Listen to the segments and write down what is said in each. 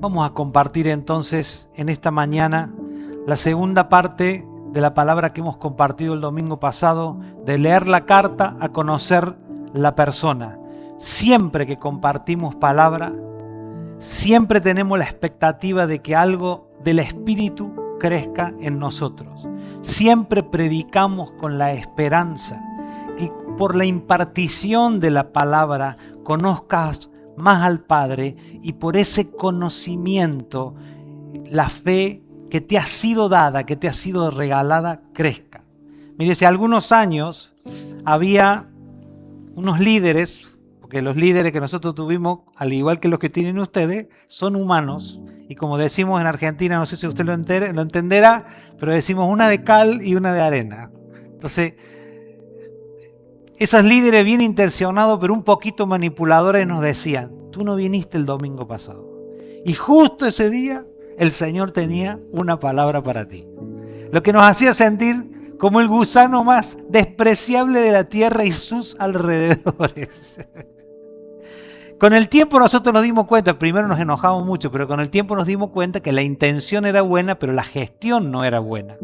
Vamos a compartir entonces en esta mañana la segunda parte de la palabra que hemos compartido el domingo pasado, de leer la carta a conocer la persona. Siempre que compartimos palabra, siempre tenemos la expectativa de que algo del Espíritu crezca en nosotros. Siempre predicamos con la esperanza que por la impartición de la palabra conozcas más al Padre y por ese conocimiento la fe que te ha sido dada, que te ha sido regalada, crezca. Mire, hace algunos años había unos líderes, porque los líderes que nosotros tuvimos, al igual que los que tienen ustedes, son humanos. Y como decimos en Argentina, no sé si usted lo entenderá, pero decimos una de cal y una de arena. Entonces, esos líderes bien intencionados, pero un poquito manipuladores, nos decían: tú no viniste el domingo pasado. Y justo ese día, el Señor tenía una palabra para ti. Lo que nos hacía sentir como el gusano más despreciable de la tierra y sus alrededores. Con el tiempo nosotros nos dimos cuenta, primero nos enojamos mucho, pero con el tiempo nos dimos cuenta que la intención era buena, pero la gestión no era buena.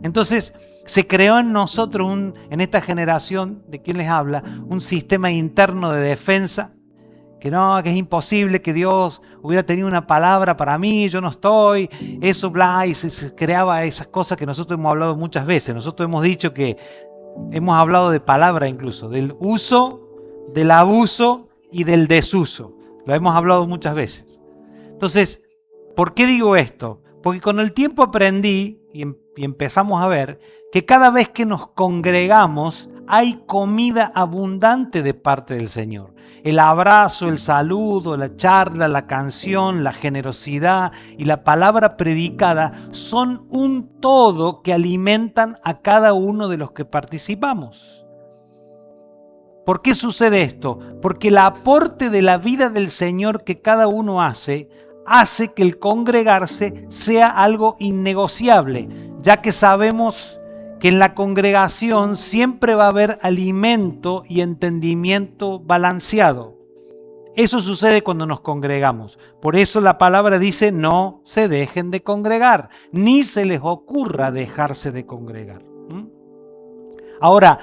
Entonces se creó en nosotros, en esta generación de quien les habla, un sistema interno de defensa, que es imposible que Dios hubiera tenido una palabra para mí, yo no estoy, eso, bla, y se creaba esas cosas que nosotros hemos hablado muchas veces. Nosotros hemos dicho que hemos hablado de palabra incluso, del uso, del abuso y del desuso. Lo hemos hablado muchas veces. Entonces, ¿por qué digo esto? Porque con el tiempo aprendí y empezamos a ver que cada vez que nos congregamos hay comida abundante de parte del Señor. El abrazo, el saludo, la charla, la canción, la generosidad y la palabra predicada son un todo que alimentan a cada uno de los que participamos. ¿Por qué sucede esto? Porque el aporte de la vida del Señor que cada uno hace que el congregarse sea algo innegociable, ya que sabemos que en la congregación siempre va a haber alimento y entendimiento balanceado. Eso sucede cuando nos congregamos. Por eso la palabra dice: no se dejen de congregar, ni se les ocurra dejarse de congregar. Ahora,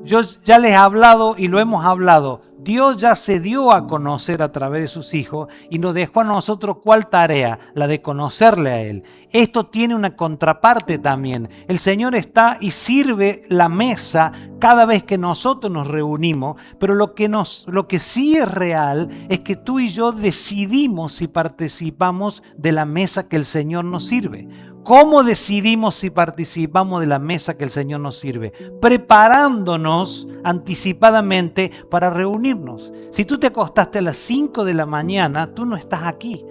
yo ya les he hablado y lo hemos hablado. Dios ya se dio a conocer a través de sus hijos y nos dejó a nosotros ¿cuál tarea? La de conocerle a Él. Esto tiene una contraparte también. El Señor está y sirve la mesa cada vez que nosotros nos reunimos, pero lo que sí es real es que tú y yo decidimos si participamos de la mesa que el Señor nos sirve. ¿Cómo decidimos si participamos de la mesa que el Señor nos sirve? Preparándonos anticipadamente para reunirnos. Si tú te acostaste a las 5 de la mañana, tú no estás aquí.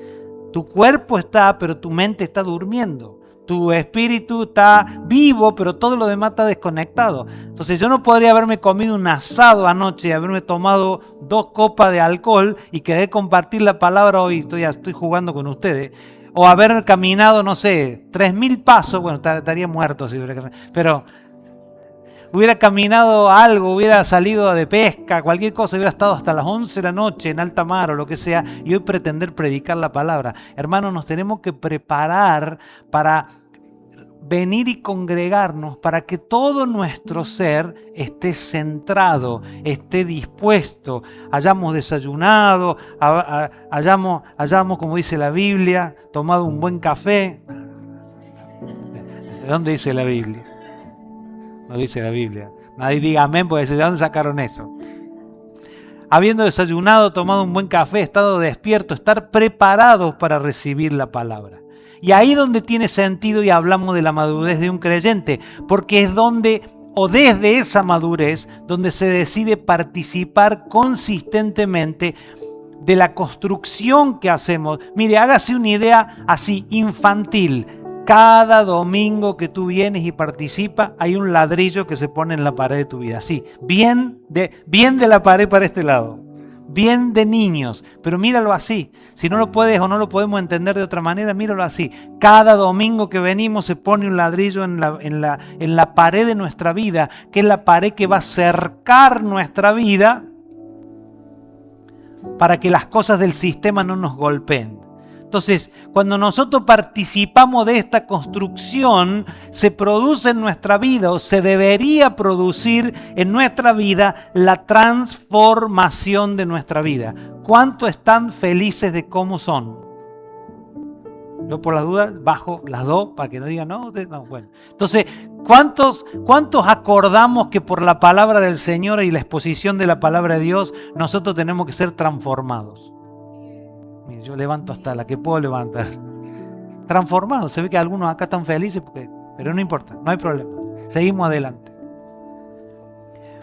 Tu cuerpo está, pero tu mente está durmiendo. Tu espíritu está vivo, pero todo lo demás está desconectado. Entonces yo no podría haberme comido un asado anoche y haberme tomado 2 copas de alcohol y querer compartir la palabra hoy. Estoy jugando con ustedes. O haber caminado, no sé, 3.000 pasos, bueno, estaría muerto si hubiera caminado, pero hubiera caminado algo, hubiera salido de pesca, cualquier cosa, hubiera estado hasta las 11 de la noche en alta mar o lo que sea, y hoy pretender predicar la palabra. Hermanos, nos tenemos que preparar para venir y congregarnos, para que todo nuestro ser esté centrado, esté dispuesto, hayamos desayunado, hayamos, como dice la Biblia, tomado un buen café. ¿De dónde dice la Biblia? No dice la Biblia. Nadie diga amén, porque ¿de dónde sacaron eso? Habiendo desayunado, tomado un buen café, estado despierto, estar preparados para recibir la palabra. Y ahí donde tiene sentido y hablamos de la madurez de un creyente, porque es donde, o desde esa madurez, donde se decide participar consistentemente de la construcción que hacemos. Mire, hágase una idea así, infantil. Cada domingo que tú vienes y participas, hay un ladrillo que se pone en la pared de tu vida. Así, bien de la pared para este lado. Bien de niños, pero míralo así. Si no lo puedes o no lo podemos entender de otra manera, míralo así. Cada domingo que venimos se pone un ladrillo en la pared de nuestra vida, que es la pared que va a cercar nuestra vida para que las cosas del sistema no nos golpeen. Entonces, cuando nosotros participamos de esta construcción, se produce en nuestra vida o se debería producir en nuestra vida la transformación de nuestra vida. ¿Cuánto están felices de cómo son? Yo por la duda bajo las dos para que no digan no, bueno. Entonces, ¿cuántos acordamos que por la palabra del Señor y la exposición de la palabra de Dios nosotros tenemos que ser transformados? Mire, yo levanto hasta la que puedo levantar. Transformados. Se ve que algunos acá están felices, pero no importa, no hay problema. Seguimos adelante.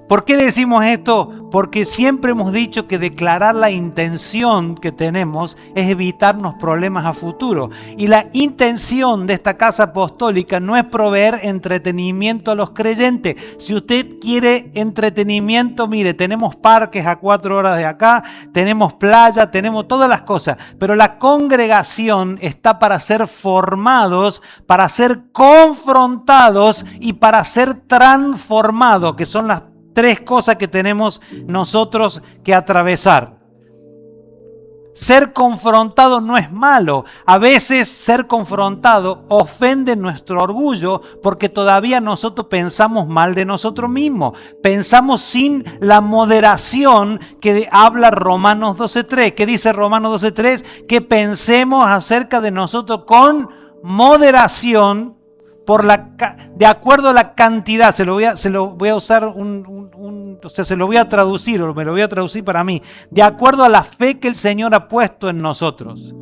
¿Por qué decimos esto? Porque siempre hemos dicho que declarar la intención que tenemos es evitarnos problemas a futuro. Y la intención de esta casa apostólica no es proveer entretenimiento a los creyentes. Si usted quiere entretenimiento, mire, tenemos parques a 4 horas de acá, tenemos playa, tenemos todas las cosas. Pero la congregación está para ser formados, para ser confrontados y para ser transformados, que son las 3 cosas que tenemos nosotros que atravesar. Ser confrontado no es malo. A veces ser confrontado ofende nuestro orgullo porque todavía nosotros pensamos mal de nosotros mismos. Pensamos sin la moderación que habla Romanos 12.3. ¿Qué dice Romanos 12.3? Que pensemos acerca de nosotros con moderación, de acuerdo a la cantidad. Se lo voy a usar o sea, se lo voy a traducir, o me lo voy a traducir para mí, de acuerdo a la fe que el Señor ha puesto en nosotros.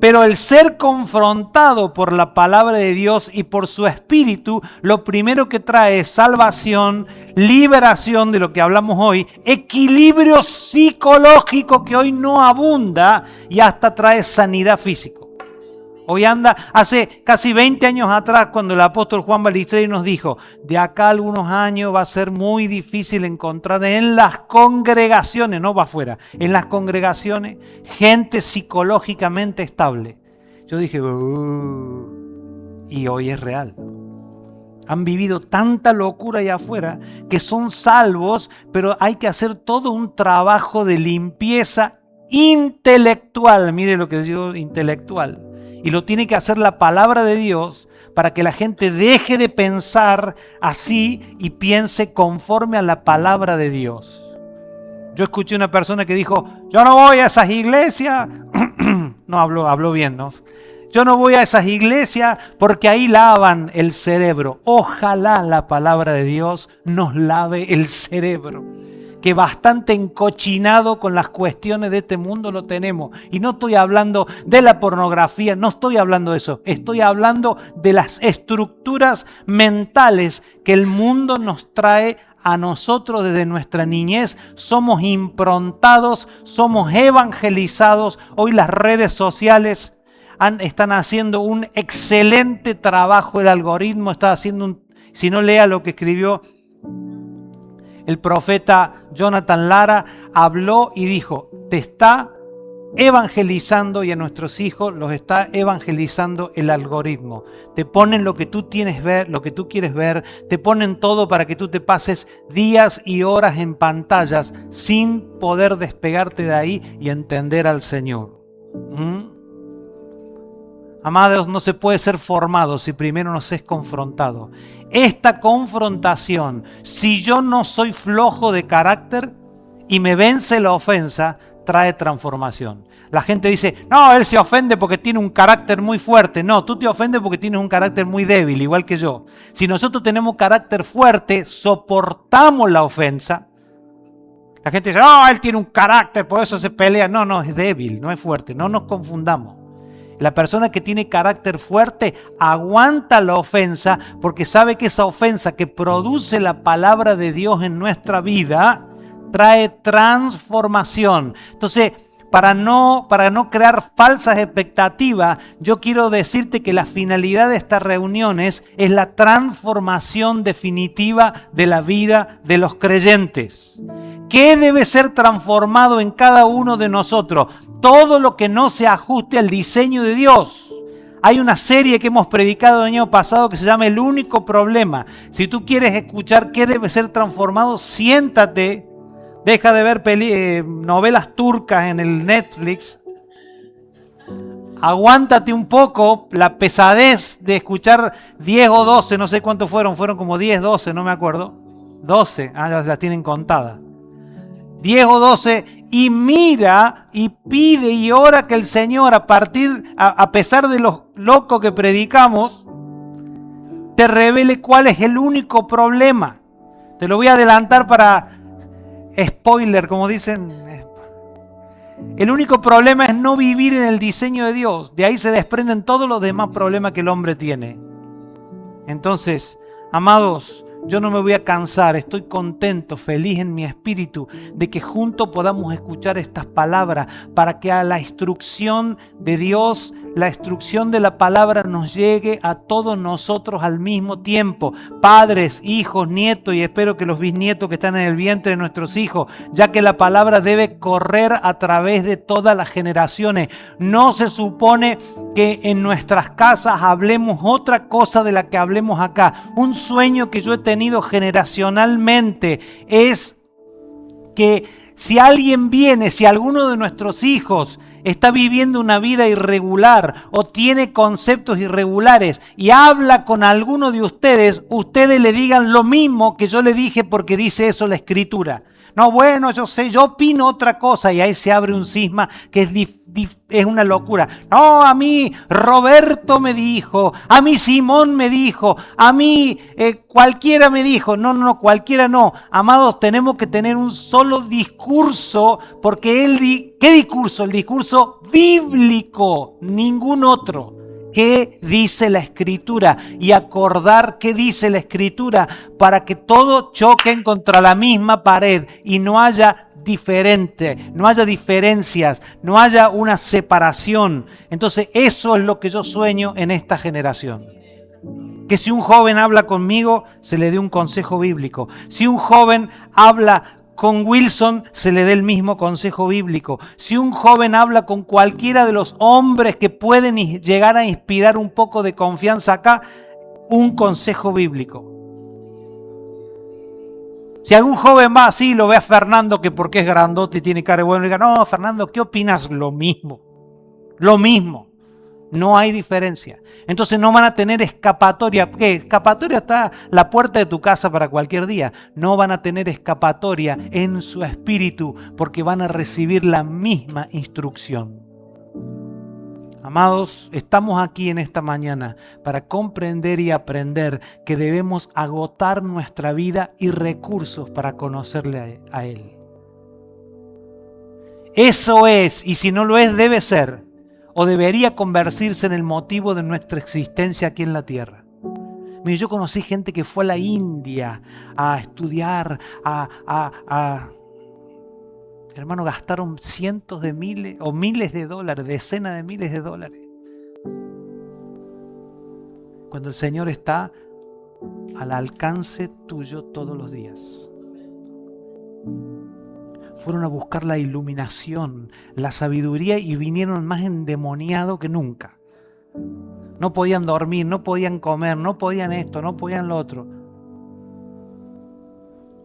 Pero el ser confrontado por la palabra de Dios y por su Espíritu, lo primero que trae es salvación, liberación de lo que hablamos hoy, equilibrio psicológico que hoy no abunda y hasta trae sanidad física. Hoy anda, hace casi 20 años atrás, cuando el apóstol Juan Balistreri nos dijo, de acá a algunos años va a ser muy difícil encontrar en las congregaciones, no va afuera, en las congregaciones, gente psicológicamente estable. Yo dije, y hoy es real. Han vivido tanta locura allá afuera que son salvos, pero hay que hacer todo un trabajo de limpieza intelectual. Mire lo que digo, intelectual. Y lo tiene que hacer la palabra de Dios para que la gente deje de pensar así y piense conforme a la palabra de Dios. Yo escuché una persona que dijo, yo no voy a esas iglesias. No, habló bien, ¿no? Yo no voy a esas iglesias porque ahí lavan el cerebro. Ojalá la palabra de Dios nos lave el cerebro. Que bastante encochinado con las cuestiones de este mundo lo tenemos. Y no estoy hablando de la pornografía, no estoy hablando de eso. Estoy hablando de las estructuras mentales que el mundo nos trae a nosotros desde nuestra niñez. Somos improntados, somos evangelizados. Hoy las redes sociales están haciendo un excelente trabajo. El algoritmo está haciendo si no lea lo que escribió el profeta Jonathan Lara, habló y dijo, te está evangelizando y a nuestros hijos los está evangelizando el algoritmo. Te ponen lo que tú quieres ver, te ponen todo para que tú te pases días y horas en pantallas sin poder despegarte de ahí y entender al Señor. Amados, no se puede ser formado si primero no se es confrontado. Esta confrontación, si yo no soy flojo de carácter y me vence la ofensa, trae transformación. La gente dice, no, él se ofende porque tiene un carácter muy fuerte. No, tú te ofendes porque tienes un carácter muy débil, igual que yo. Si nosotros tenemos carácter fuerte, soportamos la ofensa. La gente dice, no, él tiene un carácter, por eso se pelea. No, es débil, no es fuerte, no nos confundamos. La persona que tiene carácter fuerte aguanta la ofensa porque sabe que esa ofensa que produce la palabra de Dios en nuestra vida trae transformación. Entonces, para no crear falsas expectativas, yo quiero decirte que la finalidad de estas reuniones es la transformación definitiva de la vida de los creyentes. ¿Qué debe ser transformado en cada uno de nosotros? Todo lo que no se ajuste al diseño de Dios. Hay una serie que hemos predicado el año pasado que se llama El único problema. Si tú quieres escuchar qué debe ser transformado, siéntate. Deja de ver novelas turcas en el Netflix. aguántate un poco la pesadez de escuchar 10 o 12, no sé cuántos fueron como 10, 12, no me acuerdo. 12, ya las tienen contadas. 10 o 12, y mira y pide y ora que el Señor, a pesar de lo loco que predicamos, te revele cuál es el único problema. Te lo voy a adelantar para spoiler, como dicen. El único problema es no vivir en el diseño de Dios. De ahí se desprenden todos los demás problemas que el hombre tiene. Entonces, amados, yo no me voy a cansar, estoy contento, feliz en mi espíritu de que juntos podamos escuchar estas palabras para que a la instrucción de Dios, la instrucción de la palabra nos llegue a todos nosotros al mismo tiempo. Padres, hijos, nietos y espero que los bisnietos que están en el vientre de nuestros hijos, ya que la palabra debe correr a través de todas las generaciones. No se supone que en nuestras casas hablemos otra cosa de la que hablemos acá. Un sueño que yo he tenido generacionalmente es que si alguien viene, si alguno de nuestros hijos está viviendo una vida irregular o tiene conceptos irregulares y habla con alguno de ustedes, ustedes le digan lo mismo que yo le dije porque dice eso la Escritura. No, bueno, yo sé, yo opino otra cosa y ahí se abre un cisma que es una locura. No, a mí Roberto me dijo, a mí Simón me dijo, a mí cualquiera me dijo. No, cualquiera no. Amados, tenemos que tener un solo discurso porque ¿qué discurso? El discurso bíblico, ningún otro. ¿Qué dice la Escritura? Y acordar qué dice la Escritura para que todos choquen contra la misma pared y no haya diferencias, no haya una separación. Entonces eso es lo que yo sueño en esta generación. Que si un joven habla conmigo, se le dé un consejo bíblico. Si un joven habla con Wilson, se le dé el mismo consejo bíblico. Si un joven habla con cualquiera de los hombres que pueden llegar a inspirar un poco de confianza acá, un consejo bíblico. Si algún joven va así, lo ve a Fernando, que porque es grandote y tiene cara de bueno, y diga, no, Fernando, ¿qué opinas? Lo mismo. No hay diferencia. Entonces no van a tener escapatoria. ¿Qué? Escapatoria está la puerta de tu casa para cualquier día. No van a tener escapatoria en su espíritu porque van a recibir la misma instrucción. Amados, estamos aquí en esta mañana para comprender y aprender que debemos agotar nuestra vida y recursos para conocerle a Él. Eso es, y si no lo es, debe ser, o debería convertirse en el motivo de nuestra existencia aquí en la tierra. Mire, yo conocí gente que fue a la India a estudiar, hermano, gastaron cientos de miles o miles de dólares, decenas de miles de dólares. Cuando el Señor está al alcance tuyo todos los días. Fueron a buscar la iluminación, la sabiduría y vinieron más endemoniados que nunca. No podían dormir, no podían comer, no podían esto, no podían lo otro.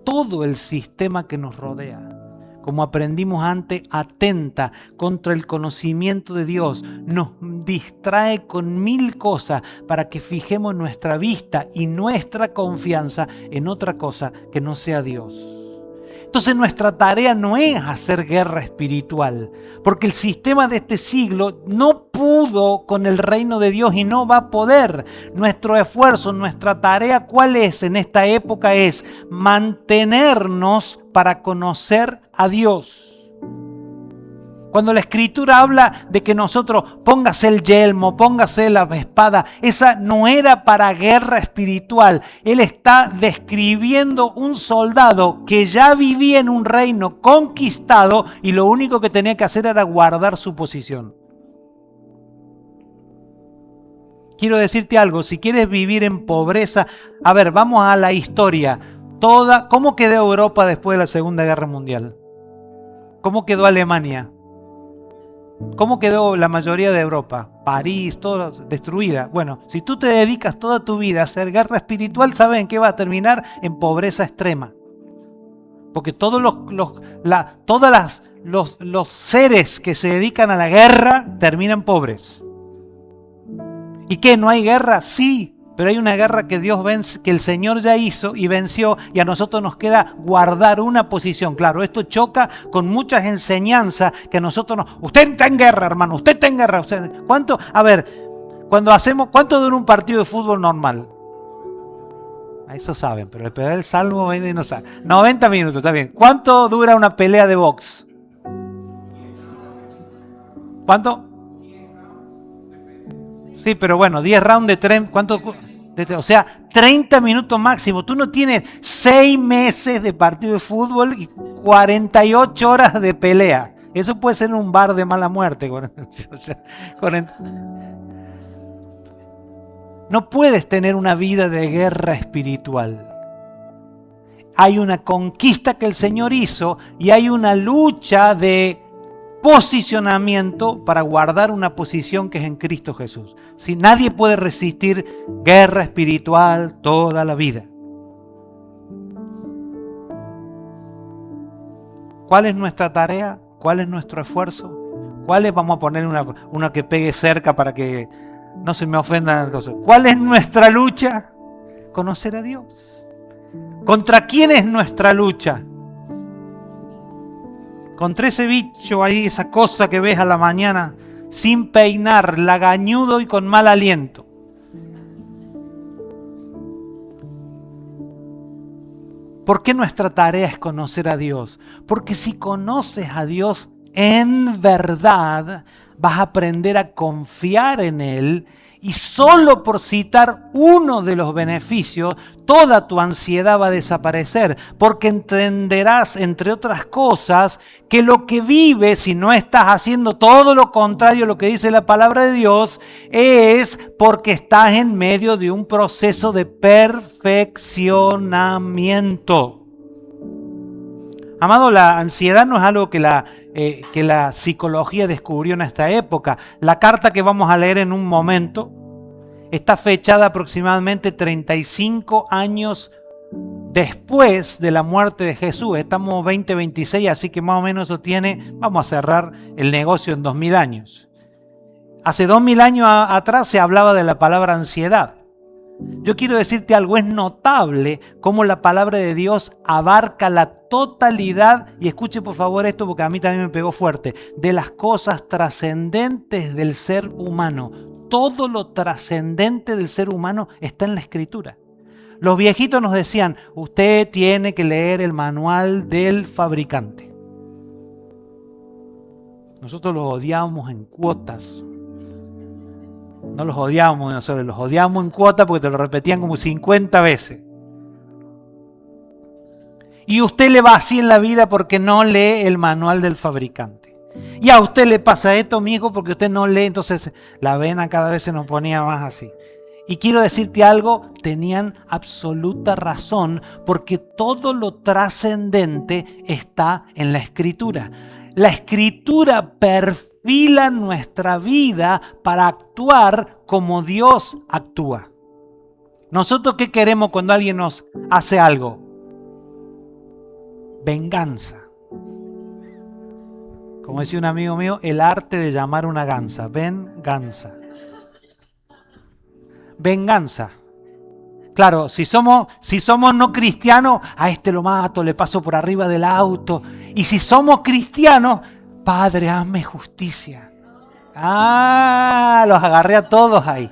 Todo el sistema que nos rodea, como aprendimos antes, atenta contra el conocimiento de Dios, nos distrae con mil cosas para que fijemos nuestra vista y nuestra confianza en otra cosa que no sea Dios. Entonces nuestra tarea no es hacer guerra espiritual, porque el sistema de este siglo no pudo con el reino de Dios y no va a poder. Nuestro esfuerzo, nuestra tarea, ¿cuál es en esta época? Es mantenernos para conocer a Dios. Cuando la Escritura habla de que nosotros póngase el yelmo, póngase la espada, esa no era para guerra espiritual. Él está describiendo un soldado que ya vivía en un reino conquistado y lo único que tenía que hacer era guardar su posición. Quiero decirte algo, si quieres vivir en pobreza, a ver, vamos a la historia. ¿Cómo quedó Europa después de la Segunda Guerra Mundial? ¿Cómo quedó Alemania? ¿Cómo quedó la mayoría de Europa? París, todo destruida. Bueno, si tú te dedicas toda tu vida a hacer guerra espiritual, ¿saben qué va a terminar? En pobreza extrema. Porque todas los seres que se dedican a la guerra terminan pobres. ¿Y qué? ¿No hay guerra? Sí, pero hay una guerra que Dios vence, que el Señor ya hizo y venció, y a nosotros nos queda guardar una posición. Claro, esto choca con muchas enseñanzas que nosotros no. Usted está en guerra, hermano, usted está en guerra. ¿Cuánto? A ver, ¿cuánto dura un partido de fútbol normal? Eso saben, pero el pedal del salmo no sabe. 90 minutos, está bien. ¿Cuánto dura una pelea de box? ¿Cuánto? Sí, pero bueno, 10 rounds de 3, ¿cuánto? O sea, 30 minutos máximo. Tú no tienes 6 meses de partido de fútbol y 48 horas de pelea. Eso puede ser un bar de mala muerte. No puedes tener una vida de guerra espiritual. Hay una conquista que el Señor hizo y hay una lucha de posicionamiento para guardar una posición que es en Cristo Jesús. Si nadie puede resistir guerra espiritual toda la vida. ¿Cuál es nuestra tarea? ¿Cuál es nuestro esfuerzo? ¿Cuál es? Vamos a poner una que pegue cerca para que no se me ofendan las cosas. ¿Cuál es nuestra lucha? Conocer a Dios. ¿Contra quién es nuestra lucha? Contra ese bicho ahí, esa cosa que ves a la mañana, sin peinar, lagañudo y con mal aliento. ¿Por qué nuestra tarea es conocer a Dios? Porque si conoces a Dios en verdad, vas a aprender a confiar en Él, y solo por citar uno de los beneficios, toda tu ansiedad va a desaparecer, porque entenderás, entre otras cosas, que lo que vives, si no estás haciendo todo lo contrario a lo que dice la palabra de Dios, es porque estás en medio de un proceso de perfeccionamiento. Amado, la ansiedad no es algo que la psicología descubrió en esta época. La carta que vamos a leer en un momento está fechada aproximadamente 35 años después de la muerte de Jesús. Estamos 2026, así que más o menos eso tiene, vamos a cerrar el negocio en 2000 años. Hace 2000 años atrás se hablaba de la palabra ansiedad. Yo quiero decirte algo, es notable cómo la palabra de Dios abarca la totalidad, y escuche por favor esto porque a mí también me pegó fuerte, de las cosas trascendentes del ser humano. Todo lo trascendente del ser humano está en la Escritura. Los viejitos nos decían, usted tiene que leer el manual del fabricante. Nosotros los odiábamos en cuotas. No los odiábamos nosotros, los odiábamos en cuota porque te lo repetían como 50 veces. Y usted le va así en la vida porque no lee el manual del fabricante. Y a usted le pasa esto, mijo, porque usted no lee, entonces la vena cada vez se nos ponía más así. Y quiero decirte algo, tenían absoluta razón, porque todo lo trascendente está en la Escritura. La Escritura perfila nuestra vida para actuar como Dios actúa. ¿Nosotros qué queremos cuando alguien nos hace algo? Venganza. Como decía un amigo mío, el arte de llamar una gansa. Venganza. Venganza. Claro, si somos no cristianos, a este lo mato, le paso por arriba del auto. Y si somos cristianos, Padre, hazme justicia. Los agarré a todos ahí.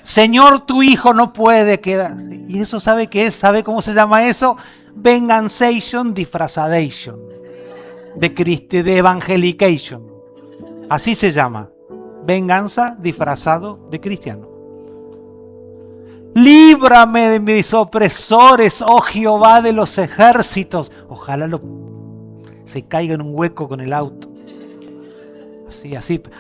Señor, tu hijo no puede quedar. ¿Y eso sabe qué es? ¿Sabe cómo se llama eso? Venganzation disfrazadation. De evangelication. Así se llama. Venganza disfrazado de cristiano. Líbrame de mis opresores, oh Jehová de los ejércitos. Ojalá se caiga en un hueco con el auto.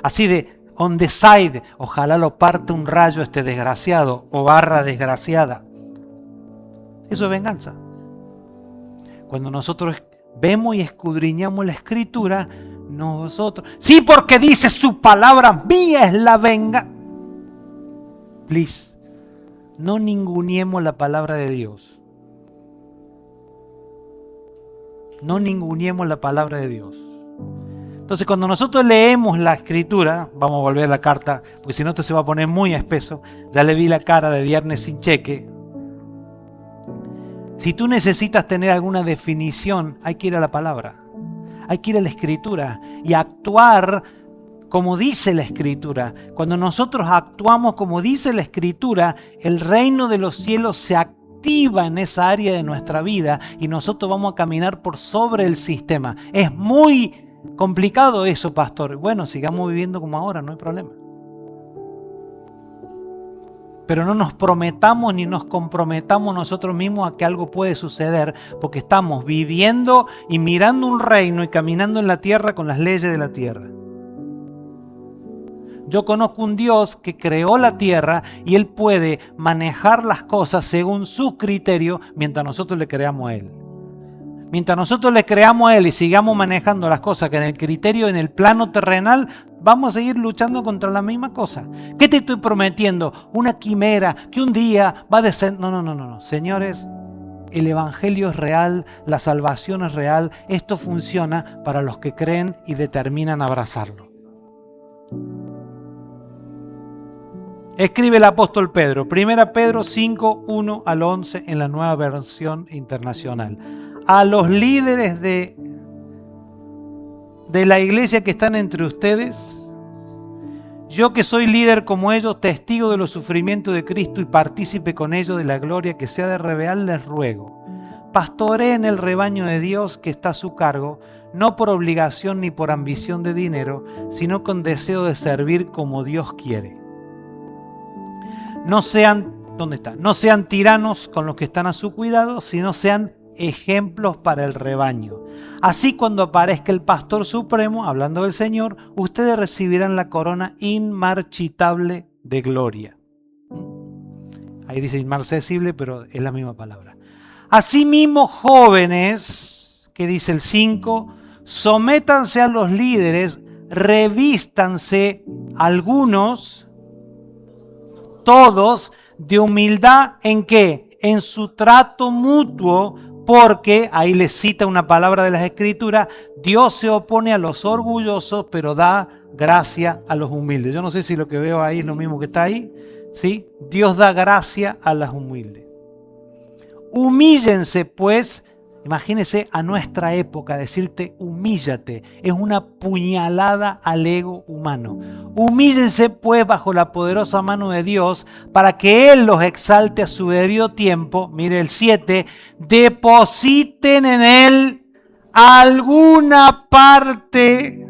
Así de on the side. Ojalá lo parte un rayo este desgraciado o barra desgraciada. Eso es venganza. Cuando nosotros vemos y escudriñamos la Escritura, nosotros... Sí, porque dice su palabra, mía es la venganza. Please, no ninguneemos la palabra de Dios. No ninguneemos la palabra de Dios. Entonces cuando nosotros leemos la escritura, vamos a volver a la carta, porque si no esto se va a poner muy espeso, ya le vi la cara de viernes sin cheque. Si tú necesitas tener alguna definición, hay que ir a la palabra, hay que ir a la escritura y actuar como dice la escritura. Cuando nosotros actuamos como dice la escritura, el reino de los cielos se activa en esa área de nuestra vida y nosotros vamos a caminar por sobre el sistema. Es muy complicado eso, pastor. Bueno, sigamos viviendo como ahora, no hay problema. Pero no nos prometamos ni nos comprometamos nosotros mismos a que algo puede suceder, porque estamos viviendo y mirando un reino y caminando en la tierra con las leyes de la tierra. Yo conozco un Dios que creó la tierra y Él puede manejar las cosas según su criterio mientras nosotros le creamos a Él. Mientras nosotros le creamos a Él y sigamos manejando las cosas que en el criterio, en el plano terrenal, vamos a seguir luchando contra la misma cosa. ¿Qué te estoy prometiendo? Una quimera que un día va a descender. No. Señores, el evangelio es real, la salvación es real. Esto funciona para los que creen y determinan abrazarlo. Escribe el apóstol Pedro, 1 Pedro 5, 1 al 11 en la Nueva Versión Internacional. A los líderes de la iglesia que están entre ustedes, yo que soy líder como ellos, testigo de los sufrimientos de Cristo y partícipe con ellos de la gloria que se ha de revelar, les ruego, pastoreen el rebaño de Dios que está a su cargo, no por obligación ni por ambición de dinero, sino con deseo de servir como Dios quiere. No sean, ¿dónde está? No sean tiranos con los que están a su cuidado, sino sean ejemplos para el rebaño. Así cuando aparezca el pastor supremo, hablando del Señor, ustedes recibirán la corona inmarchitable de gloria. Ahí dice inmarcesible, pero es la misma palabra. Asimismo, jóvenes, que dice el 5, sométanse a los líderes, revístanse algunos, todos, de humildad, ¿en qué? En su trato mutuo, porque, ahí les cita una palabra de las Escrituras, Dios se opone a los orgullosos, pero da gracia a los humildes. Yo no sé si lo que veo ahí es lo mismo que está ahí, ¿sí? Dios da gracia a los humildes. Humíllense, pues, imagínense a nuestra época, decirte humíllate, es una puñalada al ego humano. Humíllense pues bajo la poderosa mano de Dios para que Él los exalte a su debido tiempo. Mire el 7, depositen en Él alguna parte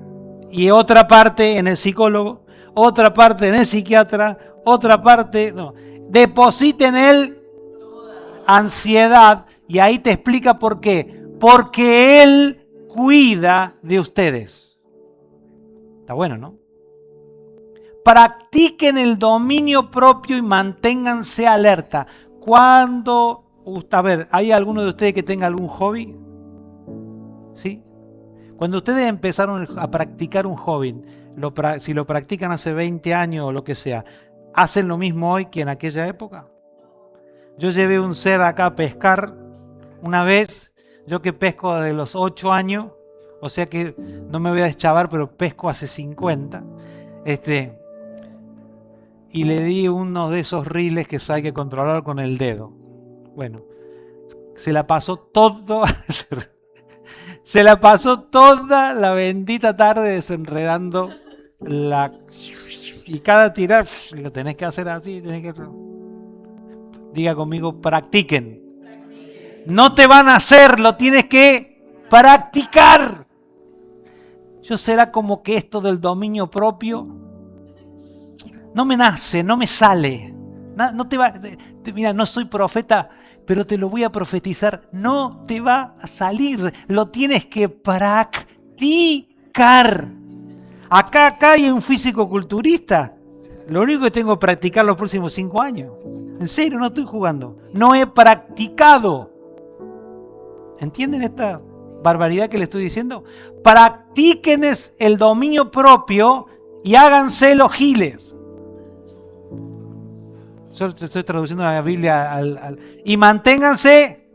y otra parte en el psicólogo, otra parte en el psiquiatra, otra parte, no, depositen en Él ansiedad. Y ahí te explica por qué. Porque Él cuida de ustedes. Está bueno, ¿no? Practiquen el dominio propio y manténganse alerta. A ver, ¿hay alguno de ustedes que tenga algún hobby? ¿Sí? Cuando ustedes empezaron a practicar un hobby, si lo practican hace 20 años o lo que sea, ¿hacen lo mismo hoy que en aquella época? Yo llevé un ser acá a pescar una vez, yo que pesco desde los 8 años, o sea que no me voy a deschavar, pero pesco hace 50, y le di uno de esos riles que hay que controlar con el dedo. Bueno, se la pasó toda la bendita tarde desenredando y cada tirar, lo tenés que hacer así, diga conmigo, practiquen. No te van a hacer, lo tienes que practicar. Yo será como que esto del dominio propio no me nace, no me sale. Mira, no soy profeta, pero te lo voy a profetizar. No te va a salir, lo tienes que practicar. Acá hay un físico-culturista. Lo único que tengo que practicar los próximos 5 años. En serio, no estoy jugando. No he practicado. ¿Entienden esta barbaridad que le estoy diciendo? Practiquen el dominio propio y háganse los giles. Yo estoy traduciendo la Biblia y manténganse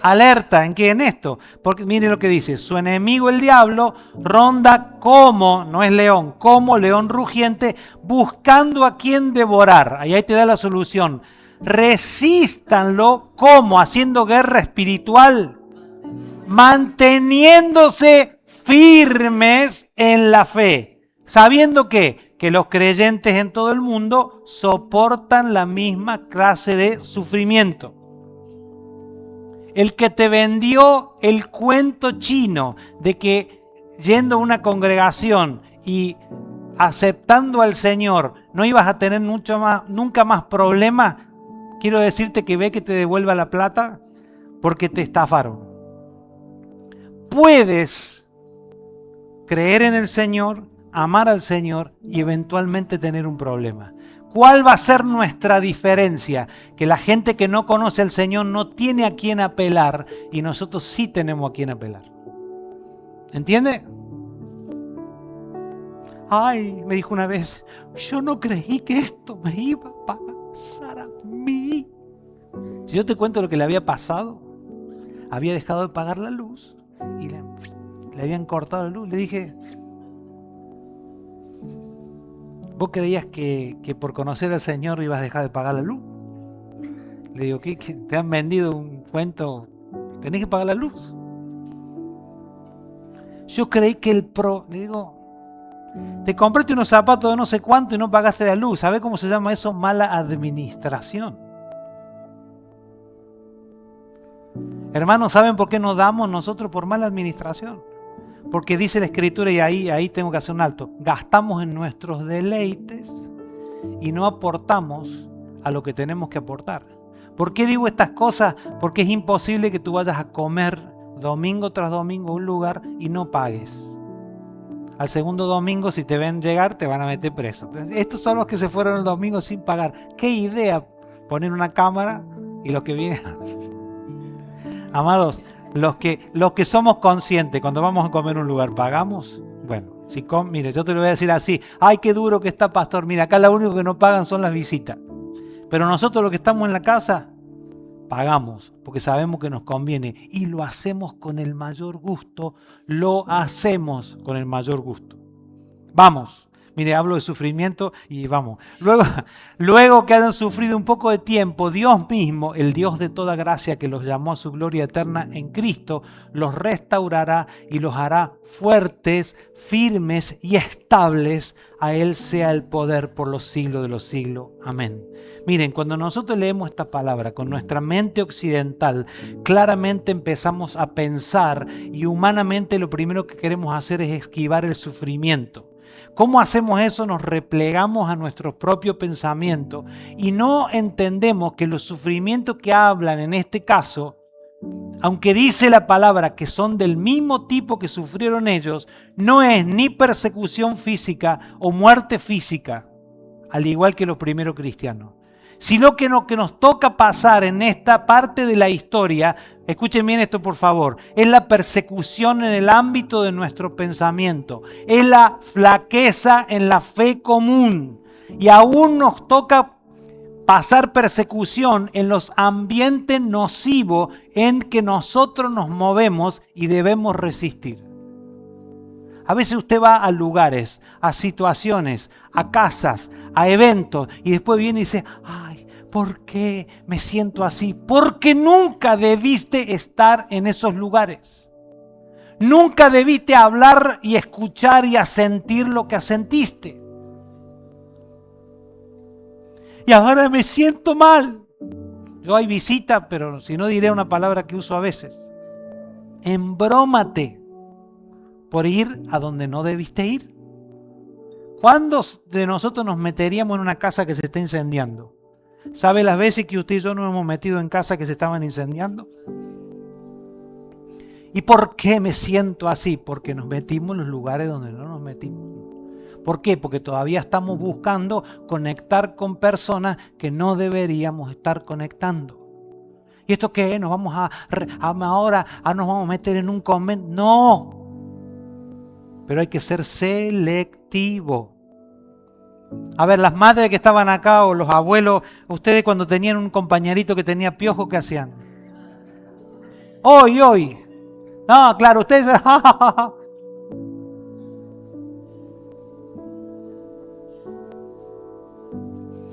Alerta, ¿en qué? En esto. Porque mire lo que dice, su enemigo el diablo ronda como, no es león, como león rugiente, buscando a quien devorar. Ahí te da la solución. Resístanlo, ¿cómo? Haciendo guerra espiritual, manteniéndose firmes en la fe, sabiendo que los creyentes en todo el mundo soportan la misma clase de sufrimiento. El que te vendió el cuento chino de que yendo a una congregación y aceptando al Señor no ibas a tener nunca más problemas, quiero decirte que ve que te devuelva la plata porque te estafaron. Puedes creer en el Señor, amar al Señor y eventualmente tener un problema. ¿Cuál va a ser nuestra diferencia? Que la gente que no conoce al Señor no tiene a quién apelar y nosotros sí tenemos a quién apelar. ¿Entiende? Ay, me dijo una vez, yo no creí que esto me iba a pasar a mí. Si yo te cuento lo que le había pasado, había dejado de pagar la luz y le habían cortado la luz. Le dije, ¿vos creías que por conocer al Señor ibas a dejar de pagar la luz? Le digo, ¿qué? ¿Te han vendido un cuento? ¿Tenés que pagar la luz? Yo creí que le digo, te compraste unos zapatos de no sé cuánto y no pagaste la luz. ¿Sabés cómo se llama eso? Mala administración. Hermanos, ¿saben por qué nos damos nosotros por mala administración? Porque dice la Escritura, y ahí tengo que hacer un alto, gastamos en nuestros deleites y no aportamos a lo que tenemos que aportar. ¿Por qué digo estas cosas? Porque es imposible que tú vayas a comer domingo tras domingo a un lugar y no pagues. Al segundo domingo, si te ven llegar, te van a meter preso. Estos son los que se fueron el domingo sin pagar. ¿Qué idea poner una cámara y los que vienen? Amados, los que somos conscientes cuando vamos a comer en un lugar, ¿pagamos? Bueno, mire, yo te lo voy a decir así. Ay, qué duro que está, pastor. Mira, acá lo único que no pagan son las visitas. Pero nosotros los que estamos en la casa, pagamos, porque sabemos que nos conviene. Y lo hacemos con el mayor gusto. Lo hacemos con el mayor gusto. Vamos. Mire, hablo de sufrimiento y vamos. Luego que hayan sufrido un poco de tiempo, Dios mismo, el Dios de toda gracia que los llamó a su gloria eterna en Cristo, los restaurará y los hará fuertes, firmes y estables. A Él sea el poder por los siglos de los siglos. Amén. Miren, cuando nosotros leemos esta palabra con nuestra mente occidental, claramente empezamos a pensar y humanamente lo primero que queremos hacer es esquivar el sufrimiento. ¿Cómo hacemos eso? Nos replegamos a nuestros propios pensamientos y no entendemos que los sufrimientos que hablan en este caso, aunque dice la palabra que son del mismo tipo que sufrieron ellos, no es ni persecución física o muerte física, al igual que los primeros cristianos. Sino que lo que nos toca pasar en esta parte de la historia, escuchen bien esto por favor, es la persecución en el ámbito de nuestro pensamiento, es la flaqueza en la fe común y aún nos toca pasar persecución en los ambientes nocivos en que nosotros nos movemos y debemos resistir. A veces usted va a lugares, a situaciones, a casas, a eventos y después viene y dice, ay, ¿por qué me siento así? Porque nunca debiste estar en esos lugares. Nunca debiste hablar y escuchar y sentir lo que sentiste. Y ahora me siento mal. Yo hay visita, pero si no diré una palabra que uso a veces. Embrómate por ir a donde no debiste ir. ¿Cuántos de nosotros nos meteríamos en una casa que se está incendiando? ¿Sabe las veces que usted y yo nos hemos metido en casa que se estaban incendiando? ¿Y por qué me siento así? Porque nos metimos en los lugares donde no nos metimos. ¿Por qué? Porque todavía estamos buscando conectar con personas que no deberíamos estar conectando. ¿Y esto qué? ¿Nos vamos ahora nos vamos a meter en un convento? No. Pero hay que ser selectivo. A ver, las madres que estaban acá o los abuelos, ustedes cuando tenían un compañerito que tenía piojo, ¿qué hacían? Hoy. No, claro, ustedes...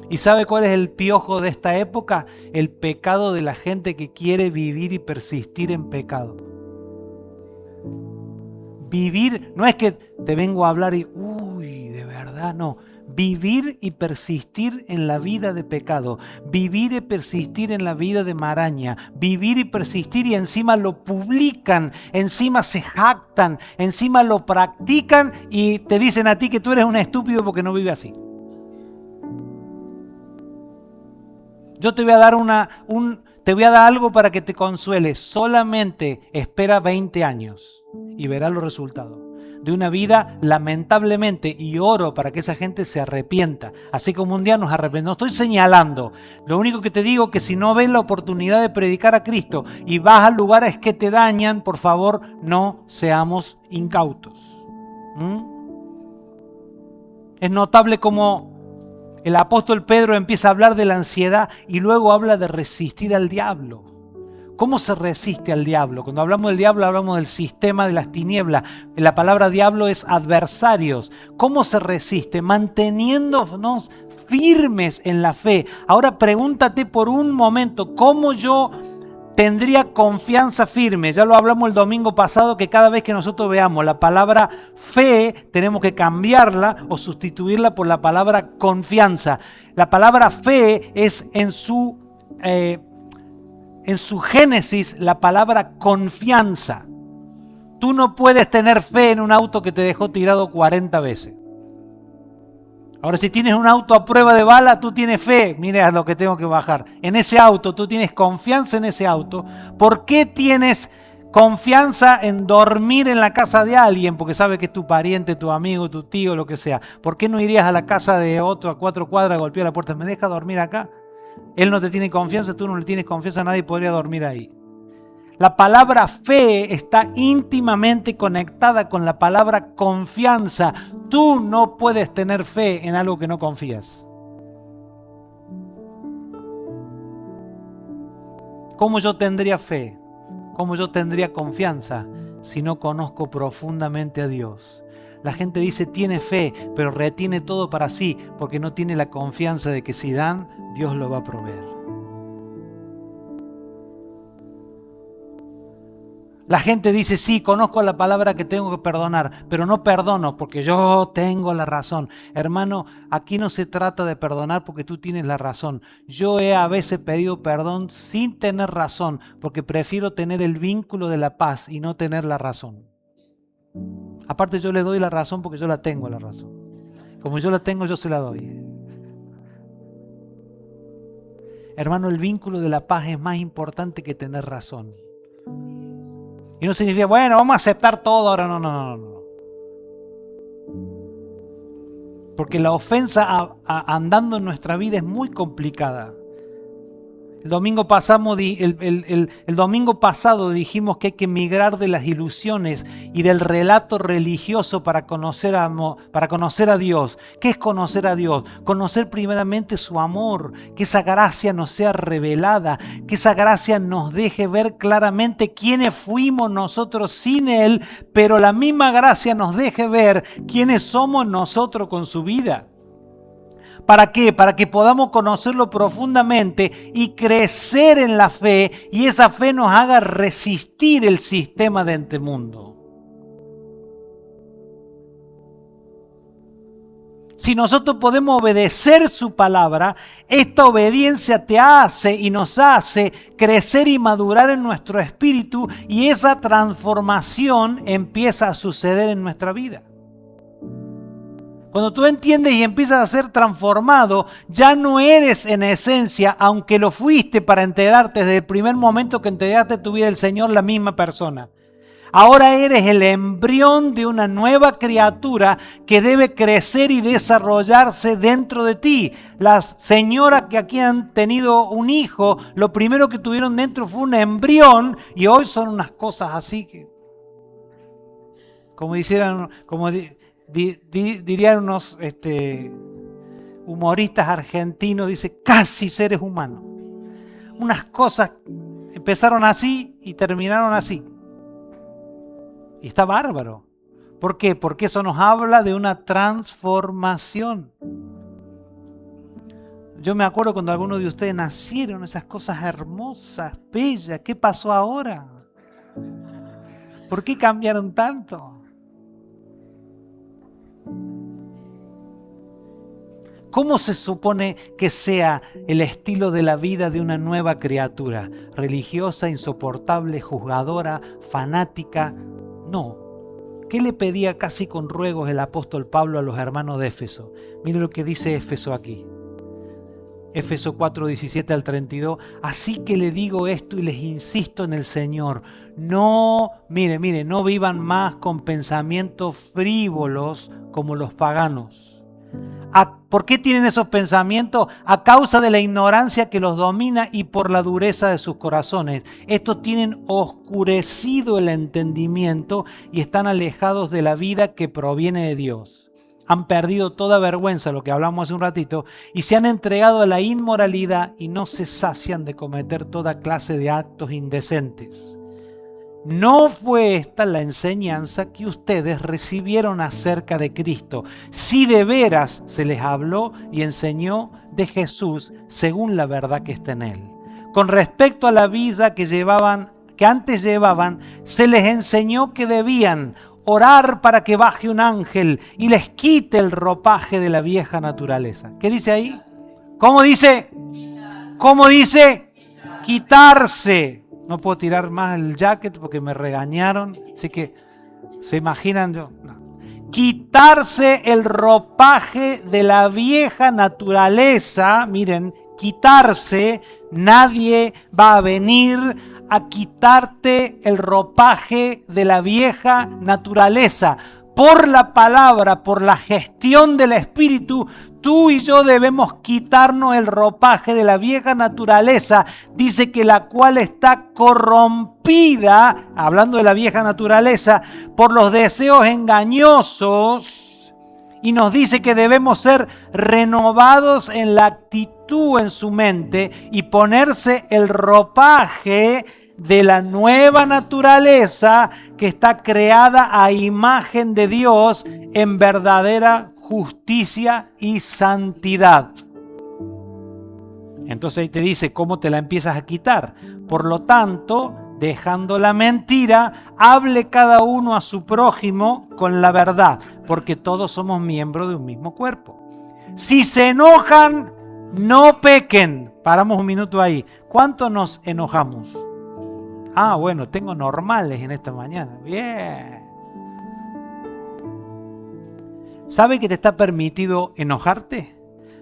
¿Y sabe cuál es el piojo de esta época? El pecado de la gente que quiere vivir y persistir en pecado. Vivir, no es que te vengo a hablar y, de verdad, no. Vivir y persistir en la vida de pecado. Vivir y persistir en la vida de maraña. Vivir y persistir y encima lo publican, encima se jactan, encima lo practican y te dicen a ti que tú eres un estúpido porque no vives así. Yo te voy a dar te voy a dar algo para que te consuele. Solamente espera 20 años y verás los resultados de una vida, lamentablemente, y oro para que esa gente se arrepienta. Así como un día nos arrepentimos. No estoy señalando. Lo único que te digo es que si no ves la oportunidad de predicar a Cristo y vas a lugares que te dañan, por favor, no seamos incautos. Es notable como el apóstol Pedro empieza a hablar de la ansiedad y luego habla de resistir al diablo. ¿Cómo se resiste al diablo? Cuando hablamos del diablo hablamos del sistema de las tinieblas. La palabra diablo es adversarios. ¿Cómo se resiste? Manteniéndonos firmes en la fe. Ahora pregúntate por un momento, ¿cómo yo tendría confianza firme? Ya lo hablamos el domingo pasado, que cada vez que nosotros veamos la palabra fe, tenemos que cambiarla o sustituirla por la palabra confianza. La palabra fe es en su génesis la palabra confianza. Tú no puedes tener fe en un auto que te dejó tirado 40 veces. Ahora, si tienes un auto a prueba de bala, tú tienes fe. Mira lo que tengo que bajar. En ese auto, tú tienes confianza en ese auto. ¿Por qué tienes confianza en dormir en la casa de alguien? Porque sabe que es tu pariente, tu amigo, tu tío, lo que sea. ¿Por qué no irías a la casa de otro a 4 cuadras, golpear la puerta? ¿Me deja dormir acá? Él no te tiene confianza, tú no le tienes confianza, nadie podría dormir ahí. La palabra fe está íntimamente conectada con la palabra confianza. Tú no puedes tener fe en algo que no confías. ¿Cómo yo tendría fe? ¿Cómo yo tendría confianza si no conozco profundamente a Dios? La gente dice tiene fe, pero retiene todo para sí porque no tiene la confianza de que si dan, Dios lo va a proveer. La gente dice, sí, conozco la palabra que tengo que perdonar, pero no perdono porque yo tengo la razón. Hermano, aquí no se trata de perdonar porque tú tienes la razón. Yo he a veces pedido perdón sin tener razón, porque prefiero tener el vínculo de la paz y no tener la razón. Aparte yo le doy la razón porque yo la tengo la razón. Como yo la tengo, yo se la doy. Hermano, el vínculo de la paz es más importante que tener razón. Y no significa, bueno, vamos a aceptar todo ahora. No. Porque la ofensa andando en nuestra vida es muy complicada. El domingo pasado dijimos que hay que migrar de las ilusiones y del relato religioso para conocer a Dios. ¿Qué es conocer a Dios? Conocer primeramente su amor, que esa gracia nos sea revelada, que esa gracia nos deje ver claramente quiénes fuimos nosotros sin Él, pero la misma gracia nos deje ver quiénes somos nosotros con su vida. ¿Para qué? Para que podamos conocerlo profundamente y crecer en la fe y esa fe nos haga resistir el sistema de este mundo. Si nosotros podemos obedecer su palabra, esta obediencia te hace y nos hace crecer y madurar en nuestro espíritu y esa transformación empieza a suceder en nuestra vida. Cuando tú entiendes y empiezas a ser transformado, ya no eres en esencia, aunque lo fuiste para enterarte desde el primer momento que entregaste tu vida al Señor, la misma persona. Ahora eres el embrión de una nueva criatura que debe crecer y desarrollarse dentro de ti. Las señoras que aquí han tenido un hijo, lo primero que tuvieron dentro fue un embrión y hoy son unas cosas así que, dirían unos humoristas argentinos, dice casi seres humanos. Unas cosas empezaron así y terminaron así. Y está bárbaro. ¿Por qué? Porque eso nos habla de una transformación. Yo me acuerdo cuando algunos de ustedes nacieron, esas cosas hermosas, bellas. ¿Qué pasó ahora? ¿Por qué cambiaron tanto? ¿Cómo se supone que sea el estilo de la vida de una nueva criatura? ¿Religiosa, insoportable, juzgadora, fanática? No. ¿Qué le pedía casi con ruegos el apóstol Pablo a los hermanos de Éfeso? Mire lo que dice Éfeso aquí. Éfeso 4, 17 al 32. Así que le digo esto y les insisto en el Señor. No vivan más con pensamientos frívolos como los paganos. ¿Por qué tienen esos pensamientos? A causa de la ignorancia que los domina y por la dureza de sus corazones. Estos tienen oscurecido el entendimiento y están alejados de la vida que proviene de Dios. Han perdido toda vergüenza, lo que hablamos hace un ratito, y se han entregado a la inmoralidad y no se sacian de cometer toda clase de actos indecentes. ¿No fue esta la enseñanza que ustedes recibieron acerca de Cristo? Si de veras se les habló y enseñó de Jesús según la verdad que está en Él. Con respecto a la vida que antes llevaban, se les enseñó que debían orar para que baje un ángel y les quite el ropaje de la vieja naturaleza. ¿Qué dice ahí? ¿Cómo dice? ¿Cómo dice? Quitarse. No puedo tirar más el jacket porque me regañaron. Así que, ¿se imaginan? No. Quitarse el ropaje de la vieja naturaleza. Miren, quitarse. Nadie va a venir a quitarte el ropaje de la vieja naturaleza. Por la palabra, por la gestión del Espíritu, tú y yo debemos quitarnos el ropaje de la vieja naturaleza. Dice que la cual está corrompida, hablando de la vieja naturaleza, por los deseos engañosos. Y nos dice que debemos ser renovados en la actitud en su mente y ponerse el ropaje de la nueva naturaleza que está creada a imagen de Dios en verdadera justicia y santidad. Entonces ahí te dice cómo te la empiezas a quitar. Por lo tanto, dejando la mentira, hable cada uno a su prójimo con la verdad, porque todos somos miembros de un mismo cuerpo. Si se enojan, no pequen. Paramos un minuto ahí. ¿Cuánto nos enojamos? Ah, bueno, tengo normales en esta mañana. Bien. ¿Sabe que te está permitido enojarte?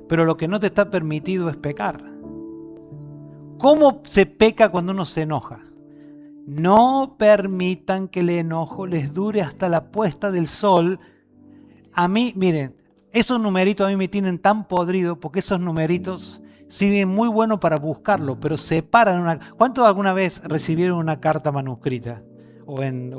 Pero lo que no te está permitido es pecar. ¿Cómo se peca cuando uno se enoja? No permitan que el enojo les dure hasta la puesta del sol. A mí, miren, esos numeritos a mí me tienen tan podrido porque esos numeritos siguen muy bueno para buscarlo, pero separan una... ¿Cuántos alguna vez recibieron una carta manuscrita o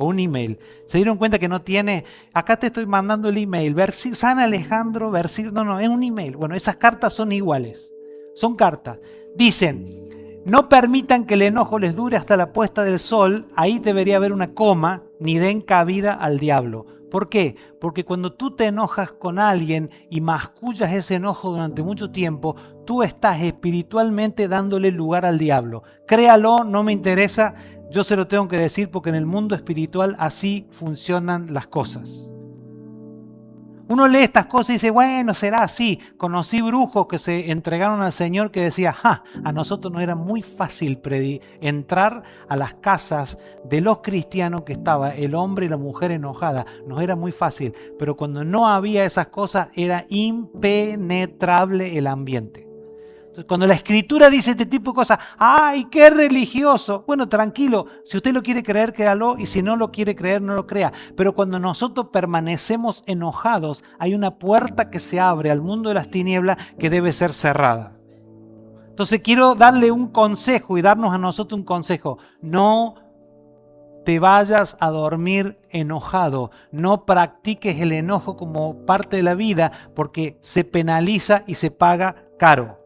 un email? ¿Se dieron cuenta que no tiene... Acá te estoy mandando el email, San Alejandro, no, es un email. Bueno, esas cartas son iguales. Son cartas. Dicen, no permitan que el enojo les dure hasta la puesta del sol. Ahí debería haber una coma, ni den cabida al diablo. ¿Por qué? Porque cuando tú te enojas con alguien y mascullas ese enojo durante mucho tiempo, tú estás espiritualmente dándole lugar al diablo. Créalo, no me interesa, yo se lo tengo que decir porque en el mundo espiritual así funcionan las cosas. Uno lee estas cosas y dice, bueno, será así. Conocí brujos que se entregaron al Señor que decía, a nosotros nos era muy fácil entrar a las casas de los cristianos que estaba el hombre y la mujer enojada. Nos era muy fácil, pero cuando no había esas cosas era impenetrable el ambiente. Entonces, cuando la Escritura dice este tipo de cosas, ¡ay, qué religioso! Bueno, tranquilo, si usted lo quiere creer, créalo, y si no lo quiere creer, no lo crea. Pero cuando nosotros permanecemos enojados, hay una puerta que se abre al mundo de las tinieblas que debe ser cerrada. Entonces quiero darle un consejo y darnos a nosotros un consejo. No te vayas a dormir enojado, no practiques el enojo como parte de la vida porque se penaliza y se paga caro.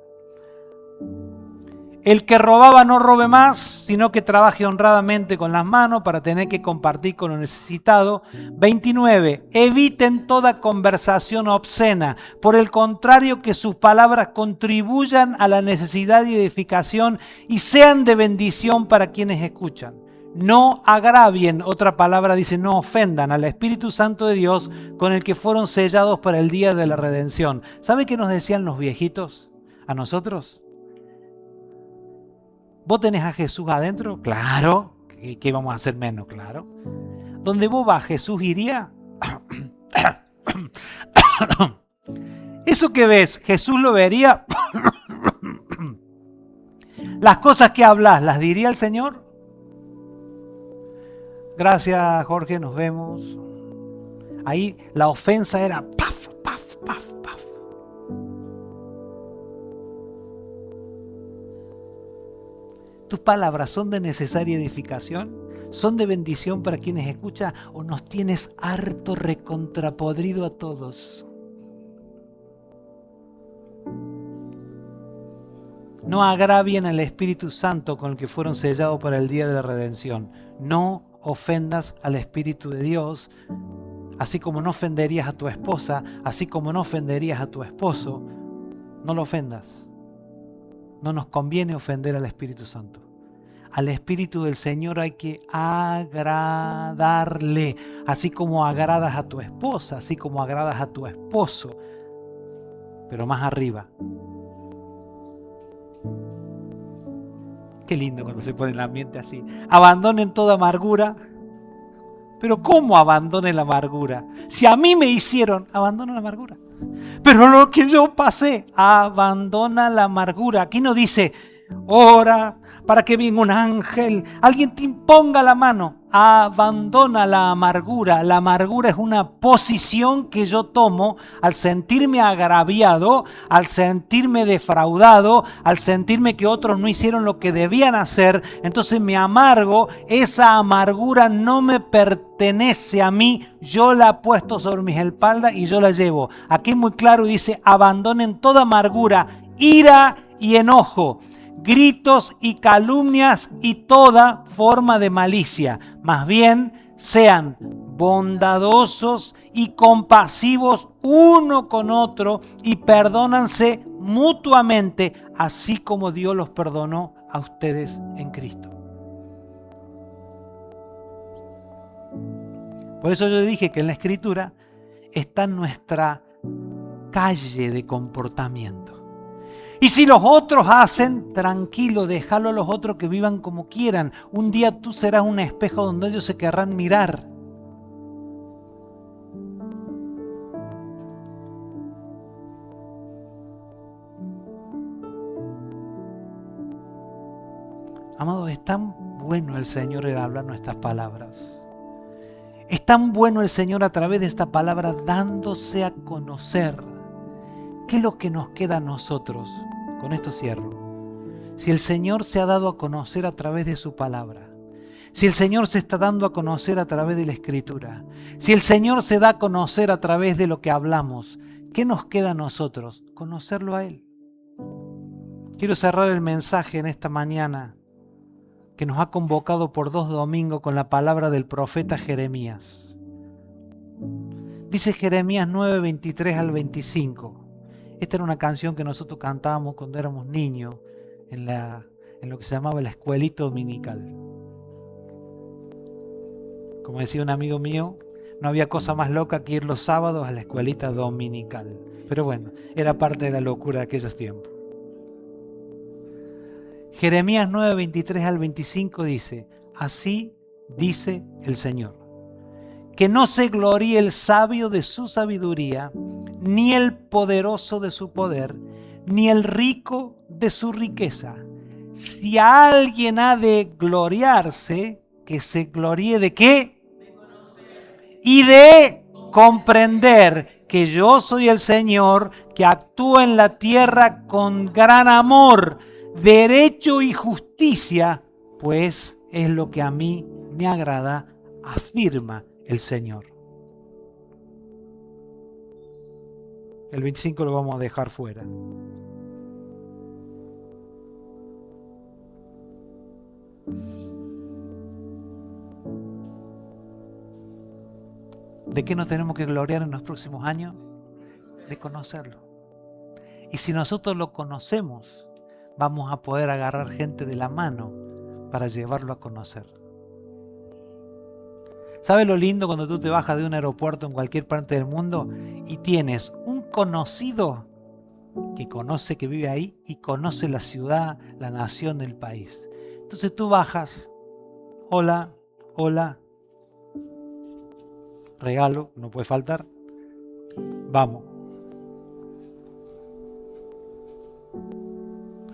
El que robaba no robe más, sino que trabaje honradamente con las manos para tener que compartir con lo necesitado. 29. Eviten toda conversación obscena. Por el contrario, que sus palabras contribuyan a la necesidad y edificación y sean de bendición para quienes escuchan. No agravien, otra palabra dice, no ofendan al Espíritu Santo de Dios con el que fueron sellados para el día de la redención. ¿Sabe qué nos decían los viejitos a nosotros? ¿Vos tenés a Jesús adentro? Claro. ¿Qué vamos a hacer menos? Claro. ¿Dónde vos vas, Jesús iría? Eso que ves, Jesús lo vería. Las cosas que hablas, ¿las diría el Señor? Gracias, Jorge, nos vemos. Ahí la ofensa era paf, paf, paf, paf. ¿Tus palabras son de necesaria edificación? ¿Son de bendición para quienes escuchan? ¿O nos tienes harto recontrapodrido a todos? No agravien al Espíritu Santo con el que fueron sellados para el día de la redención. No ofendas al Espíritu de Dios, así como no ofenderías a tu esposa, así como no ofenderías a tu esposo. No lo ofendas. No nos conviene ofender al Espíritu Santo. Al Espíritu del Señor hay que agradarle, así como agradas a tu esposa, así como agradas a tu esposo, pero más arriba. Qué lindo cuando se pone el ambiente así. Abandonen toda amargura. Pero ¿cómo abandonen la amargura? Si a mí me hicieron, abandona la amargura. Pero lo que yo pasé, abandona la amargura. Aquí no dice, ora para que venga un ángel, alguien te imponga la mano. Abandona la amargura. La amargura es una posición que yo tomo al sentirme agraviado, al sentirme defraudado, al sentirme que otros no hicieron lo que debían hacer. Entonces me amargo, esa amargura no me pertenece a mí, yo la he puesto sobre mis espaldas y yo la llevo. Aquí es muy claro, dice, abandonen toda amargura, ira y enojo, gritos y calumnias y toda forma de malicia. Más bien, sean bondadosos y compasivos uno con otro y perdónanse mutuamente, así como Dios los perdonó a ustedes en Cristo. Por eso yo dije que en la Escritura está nuestra calle de comportamiento. Y si los otros hacen, tranquilo, déjalo a los otros que vivan como quieran. Un día tú serás un espejo donde ellos se querrán mirar. Amados, es tan bueno el Señor el hablar nuestras palabras. Es tan bueno el Señor a través de esta palabra dándose a conocer. ¿Qué es lo que nos queda a nosotros? Con esto cierro. Si el Señor se ha dado a conocer a través de su palabra, si el Señor se está dando a conocer a través de la Escritura, si el Señor se da a conocer a través de lo que hablamos, ¿qué nos queda a nosotros? Conocerlo a Él. Quiero cerrar el mensaje en esta mañana que nos ha convocado por 2 domingos con la palabra del profeta Jeremías. Dice Jeremías 9, 23 al 25. Esta era una canción que nosotros cantábamos cuando éramos niños en lo que se llamaba la escuelita dominical. Como decía un amigo mío, no había cosa más loca que ir los sábados a la escuelita dominical. Pero bueno, era parte de la locura de aquellos tiempos. Jeremías 9, 23 al 25 dice, así dice el Señor, que no se gloríe el sabio de su sabiduría, ni el poderoso de su poder, ni el rico de su riqueza. Si alguien ha de gloriarse, que se gloríe ¿de qué? Y de comprender que yo soy el Señor, que actúa en la tierra con gran amor, derecho y justicia, pues es lo que a mí me agrada, afirma el Señor. El 25 lo vamos a dejar fuera. ¿De qué nos tenemos que gloriar en los próximos años? De conocerlo. Y si nosotros lo conocemos, vamos a poder agarrar gente de la mano para llevarlo a conocer. ¿Sabes lo lindo cuando tú te bajas de un aeropuerto en cualquier parte del mundo y tienes un conocido que conoce, que vive ahí y conoce la ciudad, la nación, el país? Entonces tú bajas, hola, hola, regalo, no puede faltar, vamos.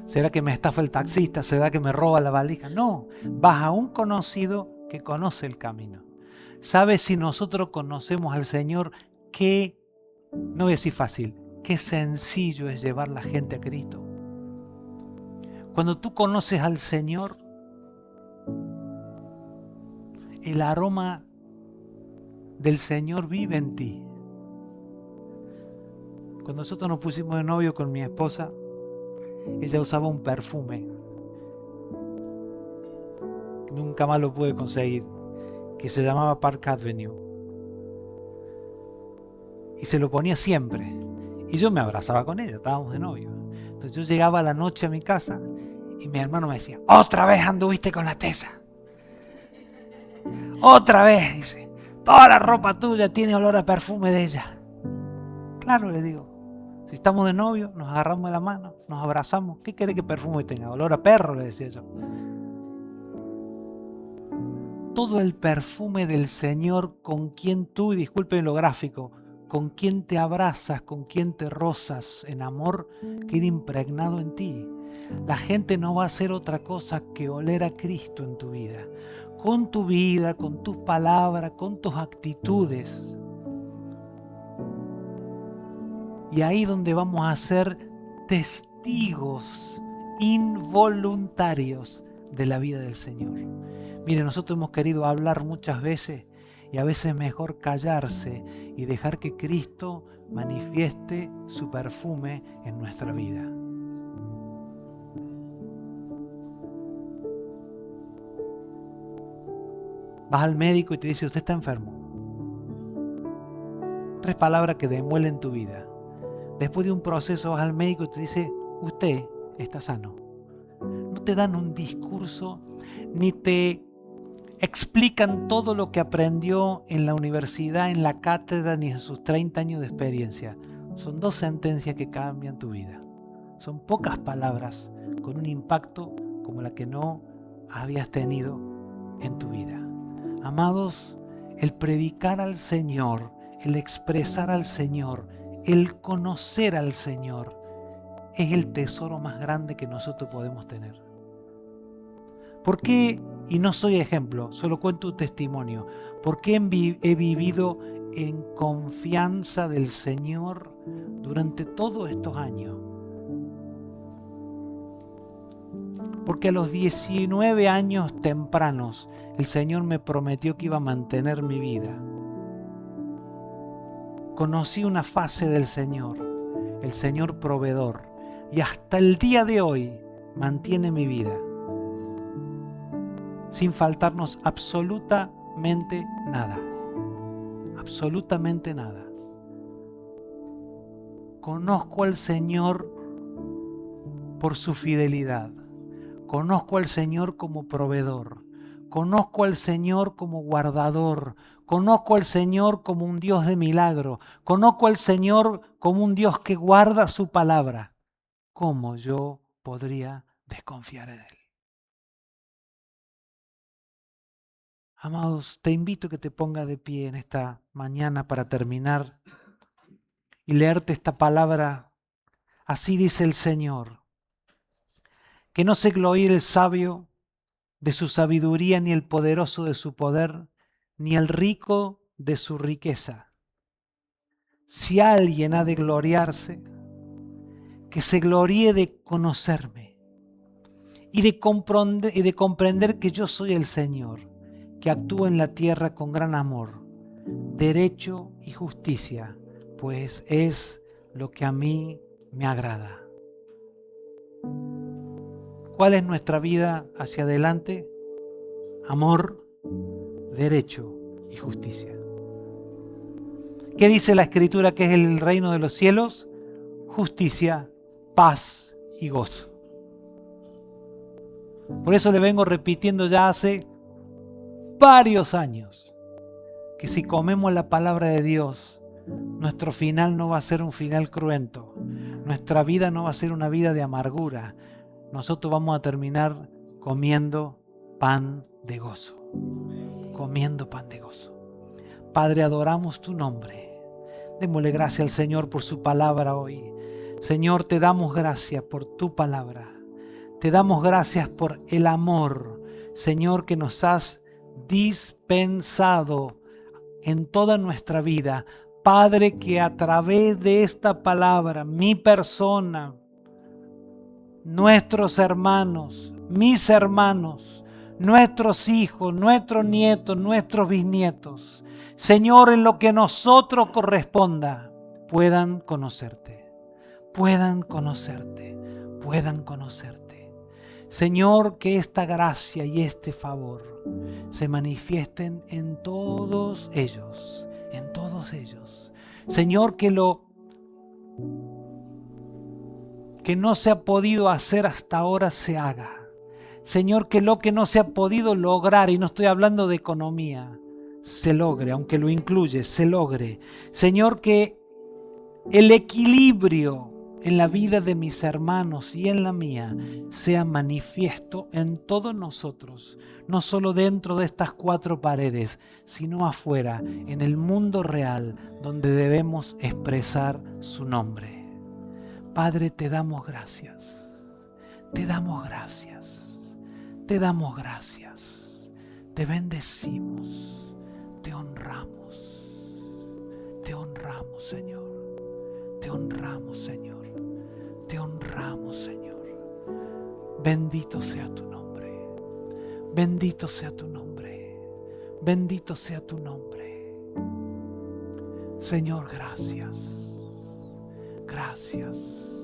¿Será que me estafa el taxista? ¿Será que me roba la valija? No, vas a un conocido que conoce el camino. ¿Sabes si nosotros conocemos al Señor? Qué, no voy a decir fácil, qué sencillo es llevar la gente a Cristo. Cuando tú conoces al Señor, el aroma del Señor vive en ti. Cuando nosotros nos pusimos de novio con mi esposa, ella usaba un perfume. Nunca más lo pude conseguir, que se llamaba Park Avenue. Y se lo ponía siempre. Y yo me abrazaba con ella, estábamos de novio. Entonces yo llegaba a la noche a mi casa y mi hermano me decía, otra vez anduviste con la tesa. Otra vez, dice, toda la ropa tuya tiene olor a perfume de ella. Claro, le digo, si estamos de novio, nos agarramos de la mano, nos abrazamos. ¿Qué quiere que perfume tenga? Olor a perro, le decía yo. Todo el perfume del Señor con quien tú, y disculpen lo gráfico, con quien te abrazas, con quien te rozas en amor, queda impregnado en ti. La gente no va a hacer otra cosa que oler a Cristo en tu vida. Con tu vida, con tus palabras, con tus actitudes. Y ahí donde vamos a ser testigos involuntarios de la vida del Señor. Mire, nosotros hemos querido hablar muchas veces y a veces es mejor callarse y dejar que Cristo manifieste su perfume en nuestra vida. Vas al médico y te dice, usted está enfermo. 3 palabras que demuelen tu vida. Después de un proceso vas al médico y te dice, usted está sano. No te dan un discurso, ni te explican todo lo que aprendió en la universidad, en la cátedra, ni en sus 30 años de experiencia. Son 2 sentencias que cambian tu vida. Son pocas palabras con un impacto como la que no habías tenido en tu vida. Amados, el predicar al Señor, el expresar al Señor, el conocer al Señor, es el tesoro más grande que nosotros podemos tener. ¿Por qué? Y no soy ejemplo, solo cuento un testimonio. ¿Por qué he vivido en confianza del Señor durante todos estos años? Porque a los 19 años tempranos el Señor me prometió que iba a mantener mi vida. Conocí una fase del Señor, el Señor proveedor, y hasta el día de hoy mantiene mi vida, sin faltarnos absolutamente nada. Absolutamente nada. Conozco al Señor por su fidelidad. Conozco al Señor como proveedor. Conozco al Señor como guardador. Conozco al Señor como un Dios de milagro. Conozco al Señor como un Dios que guarda su palabra. ¿Cómo yo podría desconfiar en Él? Amados, te invito a que te pongas de pie en esta mañana para terminar y leerte esta palabra. Así dice el Señor: que no se gloríe el sabio de su sabiduría, ni el poderoso de su poder, ni el rico de su riqueza. Si alguien ha de gloriarse, que se gloríe de conocerme y de comprender que yo soy el Señor, que actúo en la tierra con gran amor, derecho y justicia, pues es lo que a mí me agrada. ¿Cuál es nuestra vida hacia adelante? Amor, derecho y justicia. ¿Qué dice la Escritura que es el reino de los cielos? Justicia, paz y gozo. Por eso le vengo repitiendo ya hace varios años que si comemos la palabra de Dios, nuestro final no va a ser un final cruento. Nuestra vida no va a ser una vida de amargura. Nosotros vamos a terminar comiendo pan de gozo. Comiendo pan de gozo. Padre, adoramos tu nombre. Démosle gracias al Señor por su palabra hoy. Señor, te damos gracias por tu palabra. Te damos gracias por el amor, Señor, que nos has dispensado en toda nuestra vida. Padre, que a través de esta palabra, mi persona, nuestros hermanos, mis hermanos, nuestros hijos, nuestros nietos, nuestros bisnietos, Señor, en lo que a nosotros corresponda, puedan conocerte, puedan conocerte, puedan conocerte. Señor, que esta gracia y este favor se manifiesten en todos ellos, en todos ellos. Señor, que lo que no se ha podido hacer hasta ahora se haga. Señor, que lo que no se ha podido lograr, y no estoy hablando de economía, se logre, aunque lo incluye, se logre. Señor, que el equilibrio en la vida de mis hermanos y en la mía sea manifiesto en todos nosotros, no solo dentro de estas cuatro paredes, sino afuera, en el mundo real, donde debemos expresar su nombre. Padre, te damos gracias, te damos gracias, te damos gracias, te bendecimos, te honramos, Señor, te honramos, Señor. Te honramos, Señor. Bendito sea tu nombre. Bendito sea tu nombre. Bendito sea tu nombre. Señor, gracias. Gracias.